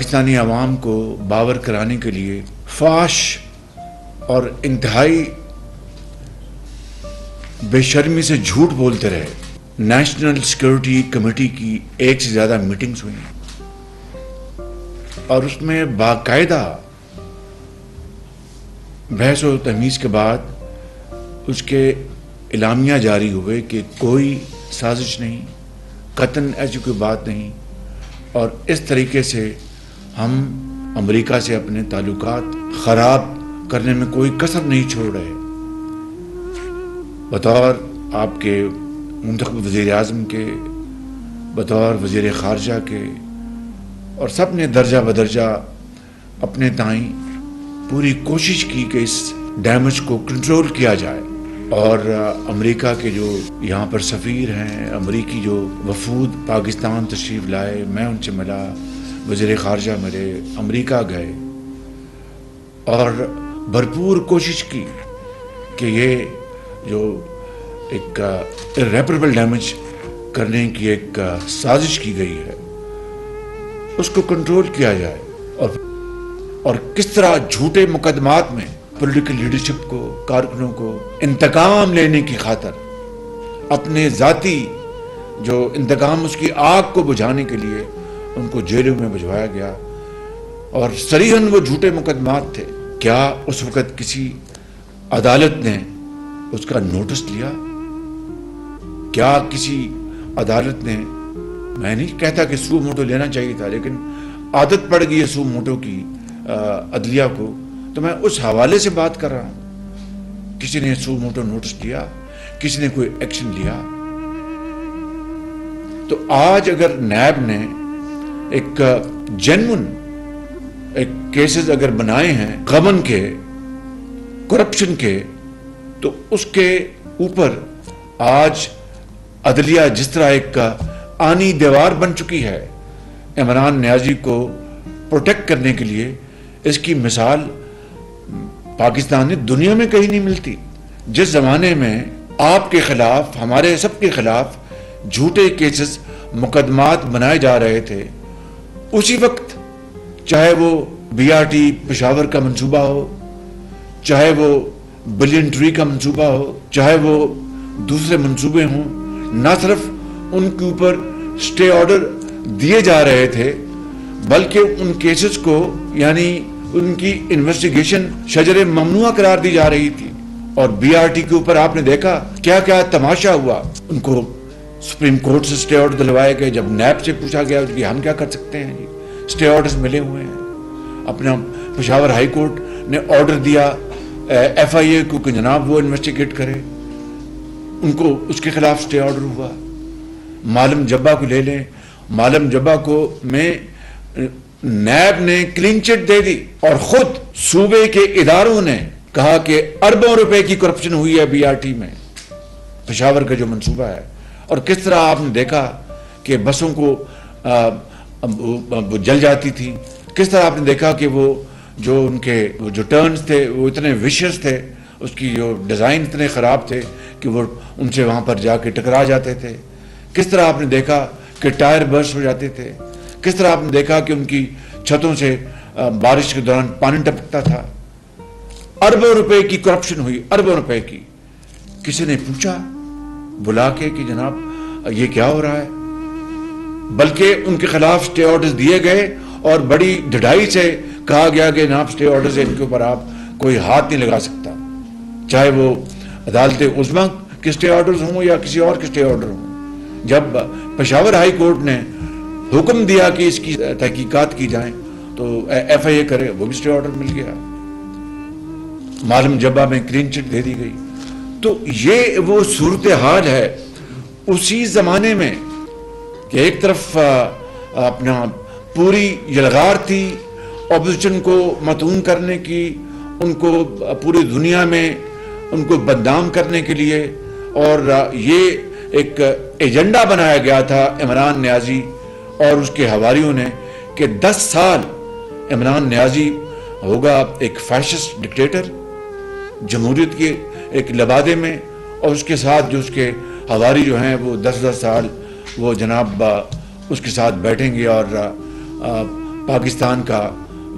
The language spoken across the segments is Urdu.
پاکستانی عوام کو باور کرانے کے لیے فحش اور انتہائی بے شرمی سے جھوٹ بولتے رہے۔ نیشنل سیکورٹی کمیٹی کی 1 سے زیادہ میٹنگز ہوئی اور اس میں باقاعدہ بحث و تمیز کے بعد اس کے اعلامیہ جاری ہوئے کہ کوئی سازش نہیں، قطعاً ایسی کوئی بات نہیں، اور اس طریقے سے ہم امریکہ سے اپنے تعلقات خراب کرنے میں کوئی کسر نہیں چھوڑ رہے۔ بطور آپ کے منتخب وزیر اعظم کے، بطور وزیر خارجہ کے، اور سب نے درجہ بدرجہ اپنے تائیں پوری کوشش کی کہ اس ڈیمیج کو کنٹرول کیا جائے، اور امریکہ کے جو یہاں پر سفیر ہیں، امریکی جو وفود پاکستان تشریف لائے، میں ان سے ملا، وزیر خارجہ ملے، امریکہ گئے اور بھرپور کوشش کی کہ یہ جو ایک irreparable ڈیمیج کرنے کی ایک سازش کی گئی ہے اس کو کنٹرول کیا جائے، اور کس طرح جھوٹے مقدمات میں پولیٹیکل لیڈرشپ کو، کارکنوں کو انتقام لینے کی خاطر اپنے ذاتی جو انتقام اس کی آگ کو بجھانے کے لیے ان کو جیلوں میں بھجوایا گیا، اور صریحاً وہ جھوٹے مقدمات تھے۔ کیا اس وقت کسی عدالت نے اس کا نوٹس لیا؟ کیا کسی عدالت نے، میں نہیں کہتا کہ سو موٹو لینا چاہیے تھا، لیکن عادت پڑ گئی ہے سو موٹو کی عدلیہ کو، تو میں اس حوالے سے بات کر رہا ہوں۔ کسی نے سو موٹو نوٹس لیا؟ کسی نے کوئی ایکشن لیا؟ تو آج اگر نیب نے ایک جینون ایک کیسز اگر بنائے ہیں غبن کے، کرپشن کے، تو اس کے اوپر آج عدلیہ جس طرح ایک آنی دیوار بن چکی ہے عمران نیازی کو پروٹیکٹ کرنے کے لیے، اس کی مثال پاکستان میں دنیا میں کہیں نہیں ملتی۔ جس زمانے میں آپ کے خلاف، ہمارے سب کے خلاف جھوٹے کیسز، مقدمات بنائے جا رہے تھے، اسی وقت چاہے وہ BRT پشاور کا منصوبہ ہو، چاہے وہ بلین ٹری کا منصوبہ ہو، چاہے وہ دوسرے منصوبے ہوں، نہ صرف ان کے اوپر سٹے آرڈر دیے جا رہے تھے بلکہ ان کیسز کو، یعنی ان کی انویسٹیگیشن شجر ممنوع قرار دی جا رہی تھی۔ اور BRT کے اوپر آپ نے دیکھا کیا کیا تماشا ہوا۔ ان کو سپریم کورٹ سے سٹے آرڈر دلوائے گئے، جب نیب سے پوچھا گیا کہ ہم کیا کر سکتے ہیں، سٹے آرڈرز ملے ہوئے ہیں۔ اپنا پشاور ہائی کورٹ نے آرڈر دیا FIA کو کہ جناب وہ انویسٹیگیٹ کرے، ان کو اس کے خلاف سٹے آرڈر ہوا۔ معلم جبہ کو لے لیں، معلم جبہ کو میں نیب نے کلین چٹ دے دی، اور خود صوبے کے اداروں نے کہا کہ اربوں روپے کی کرپشن ہوئی ہے BRT میں، پشاور کا جو منصوبہ ہے۔ اور کس طرح آپ نے دیکھا کہ بسوں کو جل جاتی تھی، کس طرح آپ نے دیکھا کہ وہ جو ان کے جو ٹرنز تھے وہ اتنے ویشیس تھے، اس کی جو ڈیزائن اتنے خراب تھے کہ وہ ان سے وہاں پر جا کے ٹکرا جاتے تھے۔ کس طرح آپ نے دیکھا کہ ٹائر برسٹ ہو جاتے تھے، کس طرح آپ نے دیکھا کہ ان کی چھتوں سے بارش کے دوران پانی ٹپکتا تھا۔ اربوں روپے کی کرپشن ہوئی، اربوں روپے کی۔ کسی نے پوچھا بلا کے کہ جناب یہ کیا ہو رہا ہے؟ بلکہ ان کے خلاف سٹے آرڈرز دیے گئے اور بڑی ڈھڑائی سے کہا گیا کہ جناب سٹے آرڈرز ان کے اوپر آپ کوئی ہاتھ نہیں لگا سکتا، چاہے وہ عدالت عظمیٰ کے سٹے آرڈرز ہوں یا کسی اور کے سٹے آرڈر ہوں۔ جب پشاور ہائی کورٹ نے حکم دیا کہ اس کی تحقیقات کی جائیں تو FIA کرے، وہ بھی سٹے آرڈر مل گیا، معلم جبہ میں کلین چٹ دے دی گئی۔ تو یہ وہ صورتحال ہے اسی زمانے میں کہ ایک طرف اپنا پوری یلغار تھی اپوزیشن کو مطعون کرنے کی، ان کو پوری دنیا میں ان کو بدنام کرنے کے لیے، اور یہ ایک ایجنڈا بنایا گیا تھا عمران نیازی اور اس کے حواریوں نے کہ 10 سال عمران نیازی ہوگا ایک فیشسٹ ڈکٹیٹر جمہوریت کے ایک لبادے میں، اور اس کے ساتھ جو اس کے حواری جو ہیں وہ 10 سال وہ جناب اس کے ساتھ بیٹھیں گے اور پاکستان کا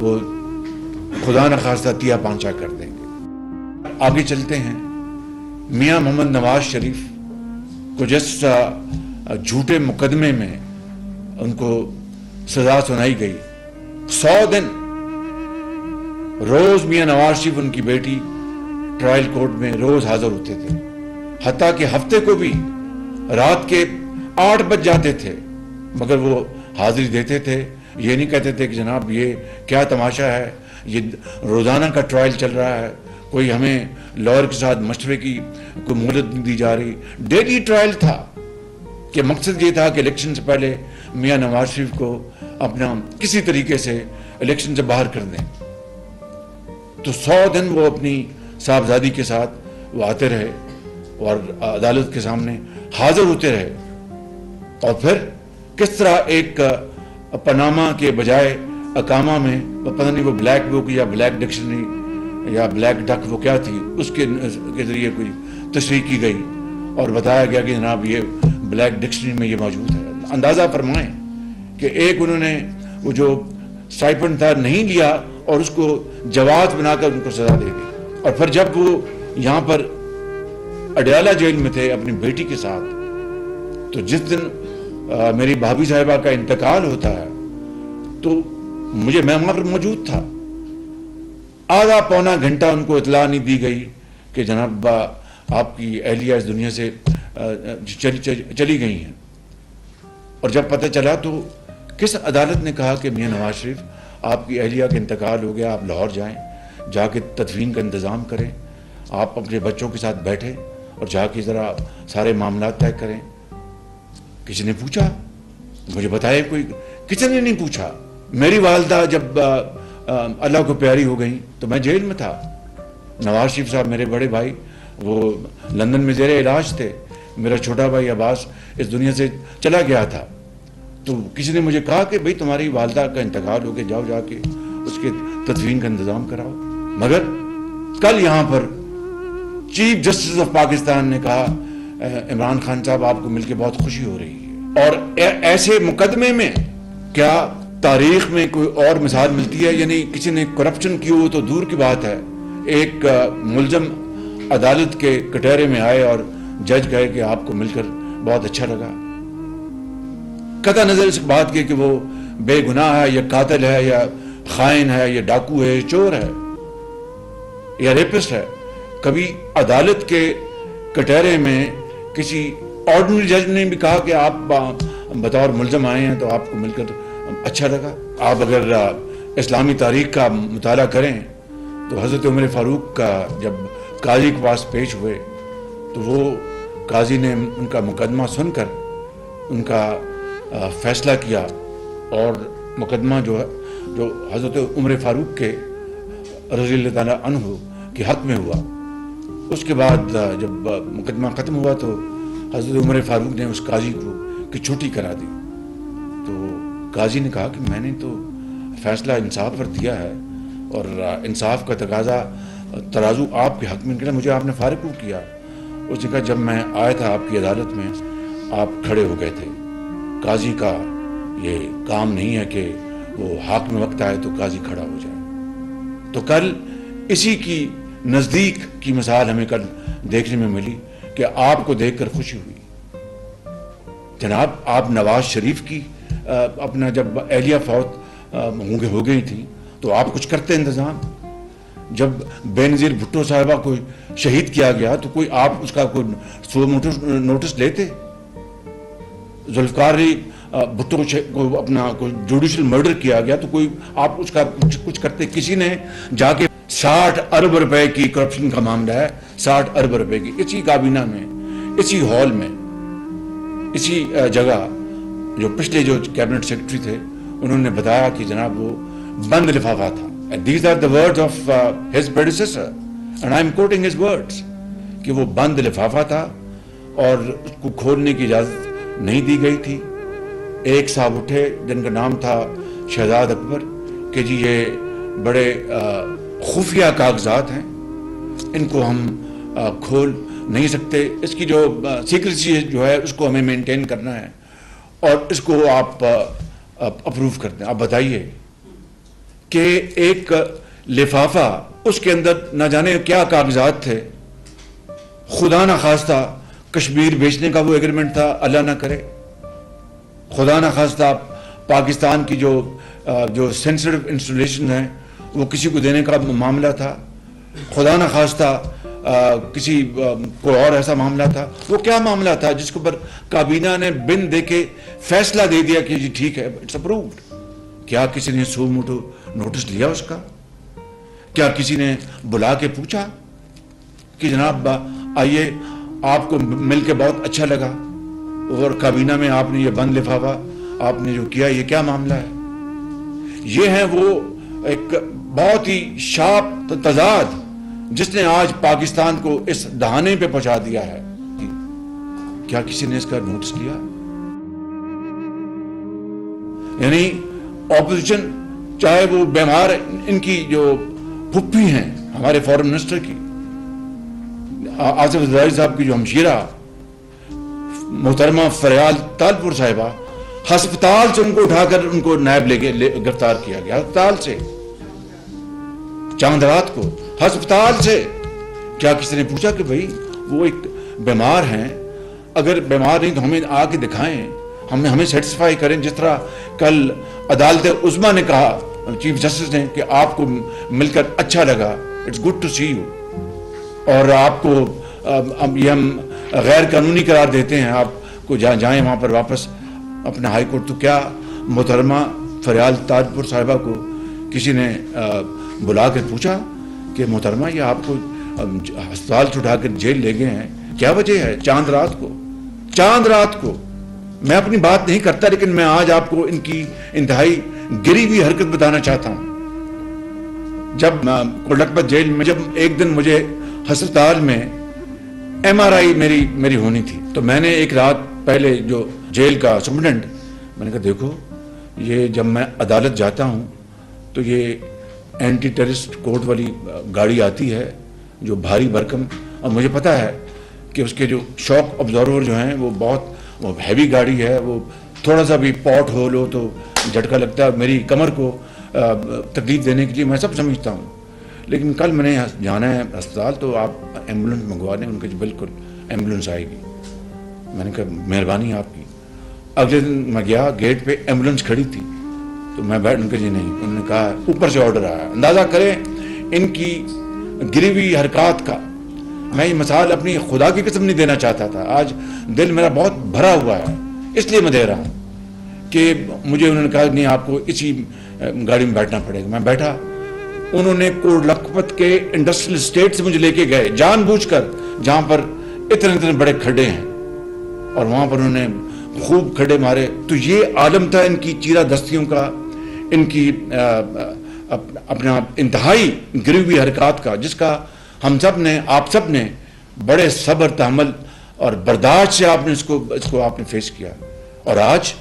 وہ خدا نخواستہ تیا پانچا کر دیں گے۔ آگے چلتے ہیں۔ میاں محمد نواز شریف کو جس جھوٹے مقدمے میں ان کو سزا سنائی گئی، 100 دن روز میاں نواز شریف ان کی بیٹی ٹرائل کورٹ میں روز حاضر ہوتے تھے، حتیٰ کہ ہفتے کو بھی رات کے 8 بج جاتے تھے مگر وہ حاضری دیتے تھے۔ یہ نہیں کہتے تھے کہ جناب یہ کیا تماشا ہے، یہ روزانہ کا ٹرائل چل رہا ہے، کوئی ہمیں لائر کے ساتھ مشورے کی کوئی مہلت نہیں دی جا رہی۔ ڈیلی ٹرائل تھا کہ مقصد یہ تھا کہ الیکشن سے پہلے میاں نواز شریف کو اپنا کسی طریقے سے الیکشن سے باہر کر دیں۔ تو 100 دن وہ اپنی صاحبزادی کے ساتھ وہ آتے رہے اور عدالت کے سامنے حاضر ہوتے رہے، اور پھر کس طرح ایک پاناما کے بجائے اقامہ میں پتہ نہیں وہ بلیک بک یا بلیک ڈکشنری یا بلیک ڈک وہ کیا تھی، اس کے ذریعے کوئی تشریح کی گئی اور بتایا گیا کہ جناب یہ بلیک ڈکشنری میں یہ موجود ہے۔ اندازہ فرمائیں کہ ایک انہوں نے وہ جو سٹائپنڈ تھا نہیں لیا اور اس کو جواز بنا کر ان کو سزا دے دی۔ اور پھر جب وہ یہاں پر اڈیالہ جیل میں تھے اپنی بیٹی کے ساتھ، تو جس دن میری بھابھی صاحبہ کا انتقال ہوتا ہے تو میں وہاں پر موجود تھا۔ آدھا پونا گھنٹہ ان کو اطلاع نہیں دی گئی کہ جناب آپ کی اہلیہ اس دنیا سے چلی گئی ہیں، اور جب پتہ چلا تو کس عدالت نے کہا کہ میاں نواز شریف آپ کی اہلیہ کا انتقال ہو گیا، آپ لاہور جائیں، جا کے تدفین کا انتظام کریں، آپ اپنے بچوں کے ساتھ بیٹھیں اور جا کے ذرا سارے معاملات طے کریں۔ کسی نے پوچھا؟ مجھے بتائے کوئی، کسی نے نہیں پوچھا۔ میری والدہ جب اللہ کو پیاری ہو گئیں تو میں جیل میں تھا، نواز شریف صاحب میرے بڑے بھائی وہ لندن میں زیر علاج تھے، میرا چھوٹا بھائی عباس اس دنیا سے چلا گیا تھا، تو کسی نے مجھے کہا کہ بھئی تمہاری والدہ کا انتقال ہو گیا، جاؤ جا کے اس کے تدفین کا انتظام کراؤ۔ مگر کل یہاں پر چیف جسٹس آف پاکستان نے کہا عمران خان صاحب آپ کو مل کے بہت خوشی ہو رہی ہے، اور ایسے مقدمے میں کیا تاریخ میں کوئی اور مثال ملتی ہے؟ یعنی کسی نے کرپشن کی ہو تو دور کی بات ہے، ایک ملزم عدالت کے کٹہرے میں آئے اور جج کہے کہ آپ کو مل کر بہت اچھا لگا، قطع نظر اس بات کے کہ وہ بے گناہ ہے یا قاتل ہے یا خائن ہے یا ڈاکو ہے یا چور ہے یا ریپسٹ ہے۔ کبھی عدالت کے کٹہرے میں کسی آرڈنری جج نے بھی کہا کہ آپ بطور ملزم آئے ہیں تو آپ کو مل کر اچھا لگا۔ آپ اگر اسلامی تاریخ کا مطالعہ کریں تو حضرت عمر فاروق کا جب قاضی کے پاس پیش ہوئے تو وہ قاضی نے ان کا مقدمہ سن کر ان کا فیصلہ کیا، اور مقدمہ جو حضرت عمر فاروق کے رضی اللہ تعالیٰ عنہ کے حق میں ہوا۔ اس کے بعد جب مقدمہ ختم ہوا تو حضرت عمر فاروق نے اس قاضی کو کی چھٹی کرا دی، تو قاضی نے کہا کہ میں نے تو فیصلہ انصاف پر دیا ہے اور انصاف کا تقاضا ترازو آپ کے حق میں نکلا، مجھے آپ نے فارغ کیوں کیا؟ اس نے کہا جب میں آیا تھا آپ کی عدالت میں آپ کھڑے ہو گئے تھے، قاضی کا یہ کام نہیں ہے کہ وہ حاکم وقت آئے تو قاضی کھڑا ہو جائے۔ تو کل اسی کی نزدیک کی مثال ہمیں کل دیکھنے میں ملی کہ آپ کو دیکھ کر خوشی ہوئی۔ جناب آپ نواز شریف کی اپنا جب اہلیہ فوت ہو گئی تھی تو آپ کچھ کرتے انتظام؟ جب بے نظیر بھٹو صاحبہ کو شہید کیا گیا تو کوئی آپ اس کا کوئی نوٹس لیتے؟ ذوالفقار علی بھٹو کو اپنا کوئی جوڈیشل مرڈر کیا گیا تو کوئی آپ اس کا کچھ کرتے؟ کسی نے جا کے 60 ارب روپے کی کرپشن کا معاملہ ہے، 60 ارب روپے کی، اسی کابینہ میں، اسی ہال میں، اسی جگہ جو پچھلے جو کیبنٹ سیکرٹری تھے انہوں نے بتایا کہ جناب وہ بند لفافہ تھا۔ And these are the words of his predecessor and I am quoting his words کہ وہ بند لفافہ تھا اور اس کو کھولنے کی اجازت نہیں دی گئی تھی۔ ایک صاحب اٹھے جن کا نام تھا شہزاد اکبر کہ جی یہ بڑے خفیہ کاغذات ہیں، ان کو ہم کھول نہیں سکتے، اس کی جو سیکریسی جو ہے اس کو ہمیں مینٹین کرنا ہے اور اس کو آپ اپروو کرتے ہیں۔ آپ بتائیے کہ ایک لفافہ، اس کے اندر نہ جانے کیا کاغذات تھے، خدا نہ خواستہ کشمیر بیچنے کا وہ ایگریمنٹ تھا، اللہ نہ کرے، خدا نہ خواستہ پاکستان کی جو سینسٹیو انسٹالیشن ہیں وہ کسی کو دینے کا معاملہ تھا، خدا نہ خواستہ کسی کوئی اور ایسا معاملہ تھا۔ وہ کیا معاملہ تھا جس کے اوپر کابینہ نے بن دے کے فیصلہ دے دیا کہ جی ٹھیک ہے، اٹس اپرووڈ؟ کیا کسی نے سو موٹو نوٹس لیا اس کا؟ کیا کسی نے بلا کے پوچھا کہ جناب آئیے، آپ کو مل کے بہت اچھا لگا اور کابینہ میں آپ نے یہ بند لفافہ آپ نے جو کیا، یہ کیا معاملہ ہے؟ یہ ہے وہ ایک بہت ہی شارپ تضاد جس نے آج پاکستان کو اس دہانے پہ پہنچا دیا ہے۔ کیا کسی نے اس کا نوٹس لیا؟ یعنی اپوزیشن، چاہے وہ بیمار ان کی جو پھپھی ہیں ہمارے فورن منسٹر کی، آصف زرداری صاحب کی جو ہمشیرہ محترمہ فریال تالپور صاحبہ، ہسپتال سے ان کو اٹھا کر ان کو نائب لے کے گرفتار کیا گیا، ہسپتال سے، چاند رات کو ہسپتال سے۔ کیا کسی نے پوچھا کہ بھئی وہ ایک بیمار ہیں، اگر بیمار نہیں تو ہمیں آ کے دکھائیں، ہمیں سیٹسفائی کریں، جس طرح کل عدالت عظمیٰ نے کہا، چیف جسٹس نے، کہ آپ کو مل کر اچھا لگا، it's good to see you, اور آپ کو یہ ہم غیر قانونی قرار دیتے ہیں، آپ کو جائیں وہاں پر واپس اپنا ہائی کورٹ۔ تو کیا محترمہ فریال تاجپور صاحبہ کو کسی نے بلا کر پوچھا کہ محترمہ یہ آپ کو ہسپتال سے اٹھا کر جیل لے گئے ہیں، کیا وجہ ہے؟ چاند رات کو میں اپنی بات نہیں کرتا، لیکن میں آج آپ کو ان کی انتہائی گری ہوئی حرکت بتانا چاہتا ہوں۔ جب کوٹلکھپت جیل میں، جب ایک دن مجھے ہسپتال میں MRI میری ہونی تھی، تو میں نے ایک رات پہلے جو جیل کا سپرنٹینڈنٹ، میں نے کہا دیکھو یہ جب میں عدالت جاتا ہوں تو یہ اینٹی ٹیررسٹ کورٹ والی گاڑی آتی ہے جو بھاری بھرکم، اور مجھے پتا ہے کہ اس کے جو شاک ابزارور جو ہیں وہ بہت ہیوی گاڑی ہے، وہ تھوڑا سا بھی پاٹ ہول ہو تو جھٹکا لگتا ہے، میری کمر کو تکلیف دینے کے لیے، میں سب سمجھتا ہوں۔ لیکن کل میں نے جانا ہے اسپتال، تو آپ ایمبولینس منگوا دیں۔ ان کے جو بالکل ایمبولینس آئے گی۔ میں نے کہا مہربانی آپ کی۔ اگلے دن میں گیا، گیٹ پہ ایمبولینس کھڑی تھی، تو میں بیٹھ، ان کے جی نہیں، انہوں نے کہا اوپر سے آرڈر آیا۔ اندازہ کریں ان کی گری ہوئی حرکات کا۔ میں یہ مثال اپنی خدا کی قسم نہیں دینا چاہتا تھا، آج دل میرا بہت بھرا ہوا ہے، اس لیے میں دے رہا ہوں کہ مجھے انہوں نے کہا نہیں آپ کو اسی گاڑی میں بیٹھنا پڑے گا۔ میں بیٹھا، انہوں نے کوٹلکھپت کے انڈسٹریل اسٹیٹ سے مجھے لے کے گئے جان بوجھ کر، جہاں پر اتنے بڑے کھڈے ہیں، اور وہاں پر انہوں نے خوب کھڈے مارے۔ تو یہ عالم تھا ان کی چیرہ دستیوں کا، ان کی اپنا انتہائی گری ہوئی حرکات کا، جس کا ہم سب نے، آپ سب نے بڑے صبر، تحمل اور برداشت سے آپ نے اس کو آپ نے فیس کیا۔ اور آج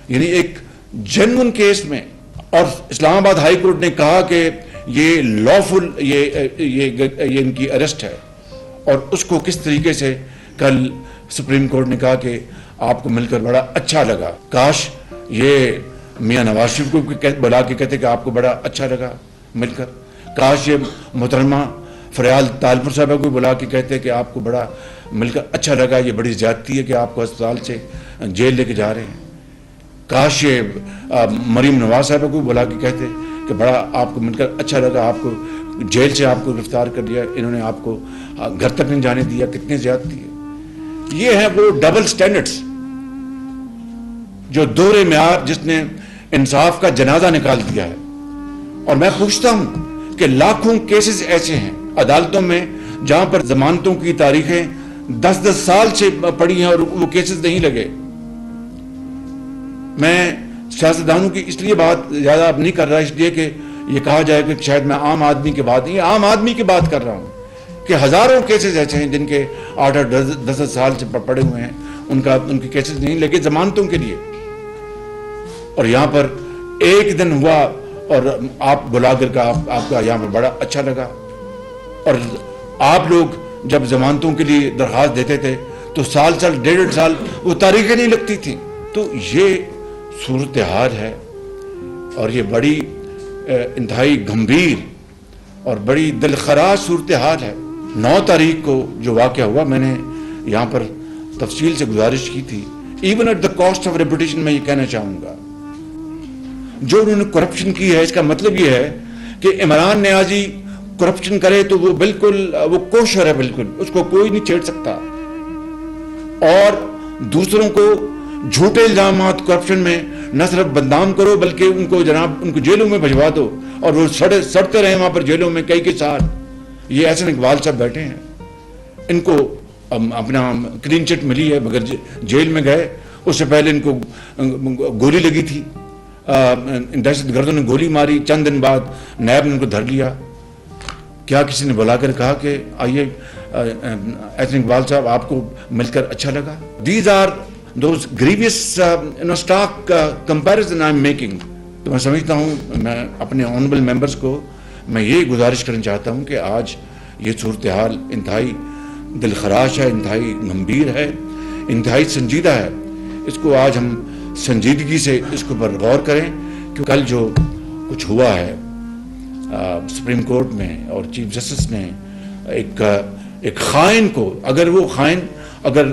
یعنی ایک جنون کیس میں، اور اسلام آباد ہائی کورٹ نے کہا کہ یہ لافل، یہ ان کی اریسٹ ہے، اور اس کو کس طریقے سے کل سپریم کورٹ نے کہا کہ آپ کو مل کر بڑا اچھا لگا۔ کاش یہ میاں نواز شریف کو بلا کے کہتے کہ آپ کو بڑا اچھا لگا مل کر، کاش یہ محترمہ فریال تالپور صاحبہ کو بلا کے کہتے کہ آپ کو بڑا مل کر اچھا لگا، یہ بڑی زیادتی ہے کہ آپ کو اسپتال سے جیل لے کے جا رہے ہیں۔ کاش یہ مریم نواز صاحبہ کو بلا کے کہتے کہ بڑا آپ کو مل کر اچھا لگا، آپ کو جیل سے آپ کو گرفتار کر دیا، انہوں نے آپ کو گھر تک نہیں جانے دیا، کتنی زیادتی ہے۔ یہ ہے وہ ڈبل سٹینڈرڈز، جو دوہرے معیار جس نے انصاف کا جنازہ نکال دیا ہے۔ اور میں پوچھتا ہوں کہ لاکھوں کیسز ایسے ہیں عدالتوں میں جہاں پر ضمانتوں کی تاریخیں 10 سال سے پڑی ہیں اور وہ کیسز نہیں لگے۔ میں سیاستدانوں کی اس لیے بات زیادہ اب نہیں کر رہا، اس لیے کہ یہ کہا جائے کہ شاید میں عام آدمی کی بات نہیں، عام آدمی کی بات کر رہا ہوں کہ ہزاروں کیسز ایسے ہیں جن کے 8-10 سال سے پڑے ہوئے ہیں، ان کے کیسز نہیں لگے ضمانتوں کے لیے۔ اور یہاں پر ایک دن ہوا اور آپ بلا کر کا آپ کا یہاں پر بڑا اچھا لگا، اور آپ لوگ جب ضمانتوں کے لیے درخواست دیتے تھے تو سال 1.5 سال وہ تاریخیں نہیں لگتی تھیں۔ تو یہ صورتحال ہے، اور یہ بڑی انتہائی گھمبیر اور بڑی دلخراش صورتحال ہے. 9 تاریخ کو جو واقعہ ہوا، میں نے یہاں پر تفصیل سے گزارش کی تھی. Even at the cost of reputation میں یہ کہنا چاہوں گا، جو انہوں نے کرپشن کی ہے، اس کا مطلب یہ ہے کہ عمران نیازی کرپشن کرے تو وہ بالکل وہ کوشر ہے، بالکل اس کو کوئی نہیں چھیڑ سکتا. اور دوسروں کو جھوٹے الزامات کرپشن میں نہ صرف بدنام کرو بلکہ ان کو جناب ان کو جیلوں میں بھجوا دو اور وہ سڑتے رہے وہاں پر جیلوں میں کئی سال. یہ احسن اقبال صاحب بیٹھے ہیں، ان کو اپنا کلین چٹ ملی ہے مگر جیل میں گئے. اس سے پہلے ان کو گولی لگی تھی، دہشت گردوں نے گولی ماری. چند دن بعد نیب نے ان کو دھر لیا. کیا کسی نے بلا کر کہا کہ آئیے احسن اقبال صاحب آپ کو مل کر اچھا لگا؟ These are those grievous stark comparison I am making. تو میں سمجھتا ہوں، میں اپنے آنریبل ممبرس کو میں یہ گزارش کرنا چاہتا ہوں کہ آج یہ صورتحال انتہائی دلخراش ہے، انتہائی گمبھیر ہے، انتہائی سنجیدہ ہے. اس کو آج ہم سنجیدگی سے اس کے اوپر غور کریں کہ کل جو کچھ ہوا ہے سپریم کورٹ میں اور چیف جسٹس نے ایک خائن کو، اگر وہ خائن اگر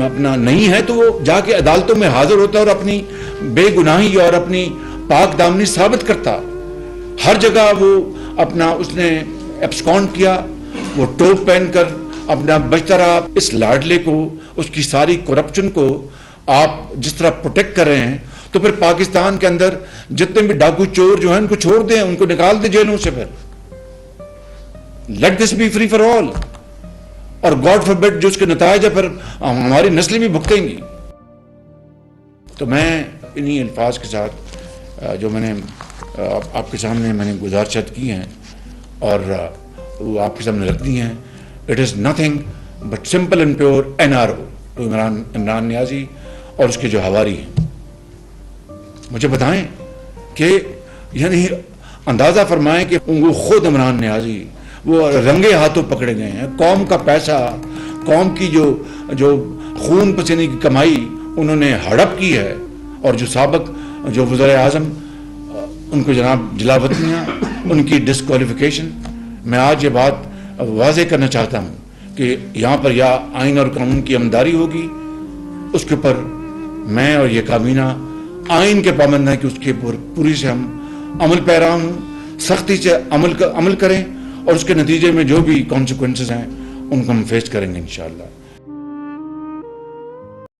اپنا نہیں ہے تو وہ جا کے عدالتوں میں حاضر ہوتا اور اپنی بے گناہی اور اپنی پاک دامنی ثابت کرتا. ہر جگہ وہ اپنا اس نے ایبسکونڈ کیا، وہ ٹوپ پہن کر اپنا بچتا رہا. اس لاڈلے کو، اس کی ساری کرپشن کو آپ جس طرح پروٹیکٹ کر رہے ہیں تو پھر پاکستان کے اندر جتنے بھی ڈاکو چور جو ہیں ان کو چھوڑ دیں، ان کو نکال دیں جیلوں سے. پھر let this be free for all. اور گاڈ فاربڈ جو اس کے نتائج ہے پھر ہماری نسلیں بھی بھگتیں گی. تو میں انہی الفاظ کے ساتھ جو میں نے آپ کے سامنے میں نے گزارشات کی ہیں اور وہ آپ کے سامنے رکھ دی ہیں، it is nothing but simple and pure NRO to Imran Niazi اور اس کے جو حواری ہیں. مجھے بتائیں کہ یعنی اندازہ فرمائیں کہ وہ خود عمران نیازی وہ رنگے ہاتھوں پکڑے گئے ہیں. قوم کا پیسہ، قوم کی جو خون پسینے کی کمائی انہوں نے ہڑپ کی ہے، اور جو سابق جو وزراء اعظم ان کو جناب جلا وطنیاں، ان کی ڈسکوالیفیکیشن. میں آج یہ بات واضح کرنا چاہتا ہوں کہ یہاں پر یا آئین اور قانون کی عملداری ہوگی، اس کے اوپر میں اور یہ کابینہ آئین کے پابند ہیں کہ اس کے پوری سے ہم عمل پیرا ہوں، سختی سے عمل کریں اور اس کے نتیجے میں جو بھی کانسیکوینسز ہیں ان کو ہم فیس کریں گے انشاءاللہ.